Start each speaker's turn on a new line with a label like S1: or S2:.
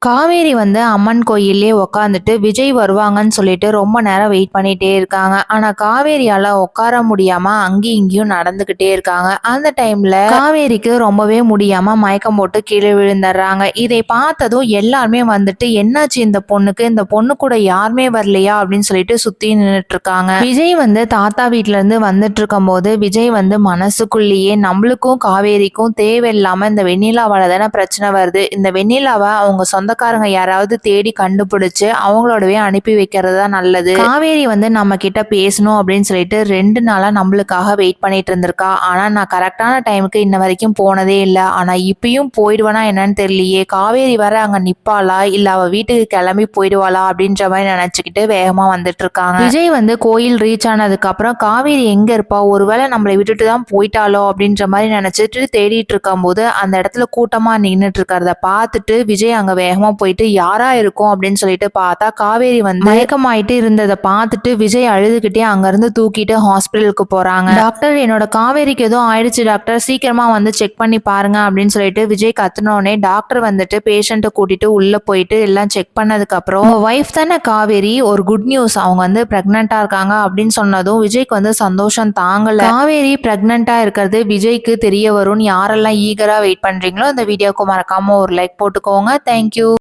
S1: காவேரி வந்து அம்மன் கோயில்லயே உக்காந்துட்டு விஜய் வருவாங்கன்னு சொல்லிட்டு ரொம்ப நேரம் வெயிட் பண்ணிட்டே இருக்காங்க. ஆனா காவேரியால உட்கார முடியாம அங்கேயும் இங்கேயும் நடந்துகிட்டே இருக்காங்க. அந்த டைம்ல காவேரிக்கு ரொம்பவே முடியாம மயக்கம் போட்டு கீழே விழுந்துடுறாங்க. இதை பார்த்ததும் எல்லாருமே வந்துட்டு என்னாச்சு இந்த பொண்ணுக்கு, இந்த பொண்ணு கூட யாருமே வரலையா அப்படின்னு சொல்லிட்டு சுத்தி நின்னுட்டு இருக்காங்க. விஜய் வந்து தாத்தா வீட்ல இருந்து வந்துட்டு இருக்கும் போது விஜய் வந்து மனசுக்குள்ளேயே நம்மளுக்கும் காவேரிக்கும் தேவையில்லாம இந்த வெண்ணிலாவால தானே பிரச்சனை வருது, இந்த வெண்ணிலாவை அவங்க சொந்தக்காரங்க யாராவது தேடி கண்டுபிடிச்சு அவங்களோடவே அனுப்பி வைக்கிறது தான் நல்லது. காவேரி வந்து நம்ம கிட்ட பேசணும் அப்படின்னு சொல்லிட்டு 2 நாளா நம்மளுக்காக வெயிட் பண்ணிட்டு இருந்திருக்கா. ஆனா நான் கரெக்டான டைமுக்கு இன்ன வரைக்கும் போனதே இல்லை. ஆனா இப்பயும் போயிடுவேனா என்னன்னு தெரியலையே, காவேரி வர அங்க நிப்பாளா இல்ல அவ வீட்டுக்கு கிளம்பி போயிடுவாளா அப்படின்ற மாதிரி நினைச்சுக்கிட்டு வேகமா வந்துட்டு இருக்காங்க. விஜய் வந்து கோயில் ரீச் ஆனதுக்கு அப்புறம் காவேரி எங்க இருப்பா, ஒருவேளை நம்மளை விட்டுட்டு தான் போயிட்டாலோ அப்படின்ற மாதிரி நினைச்சிட்டு தேடிட்டு இருக்கும் போது அந்த இடத்துல கூட்டமா நின்றுட்டு இருக்கிறத பார்த்துட்டு விஜய் அங்க வேகமா போயிட்டு யாரா இருக்கும் அப்படின்னு சொல்லிட்டு பார்த்தா காவேரி வந்து மயக்கமாயிட்டு இருந்ததை பார்த்துட்டு விஜய் அழுதுகிட்டே அங்க இருந்து தூக்கிட்டு ஹாஸ்பிட்டலுக்கு போறாங்க. டாக்டர், என்னோட காவேரிக்கு எதுவும் ஆயிடுச்சு டாக்டர், சீக்கிரமா வந்து செக் பண்ணி பாருங்க அப்படின்னு சொல்லிட்டு விஜய் கத்துனோடனே டாக்டர் வந்துட்டு பேஷண்ட்டை கூட்டிட்டு உள்ள போயிட்டு எல்லாம் செக் பண்ணதுக்கு அப்புறம் உங்க ஒய்ஃப் தானே காவேரி, ஒரு குட் நியூஸ், அவங்க வந்து பிரெக்னெண்டா இருக்காங்க அப்படின்னு சொன்னதும் விஜய்க்கு வந்து சந்தோஷம் தாங்கல. காவேரி பிரெக்னெண்டா இருக்கிறது விஜய்க்கு தெரிய வரும்னு யாரெல்லாம் ஈகரா வெயிட் பண்றீங்களோ அந்த வீடியோக்கு மறக்காம ஒரு லைக் போட்டுக்கோங்க. தேங்க்யூ.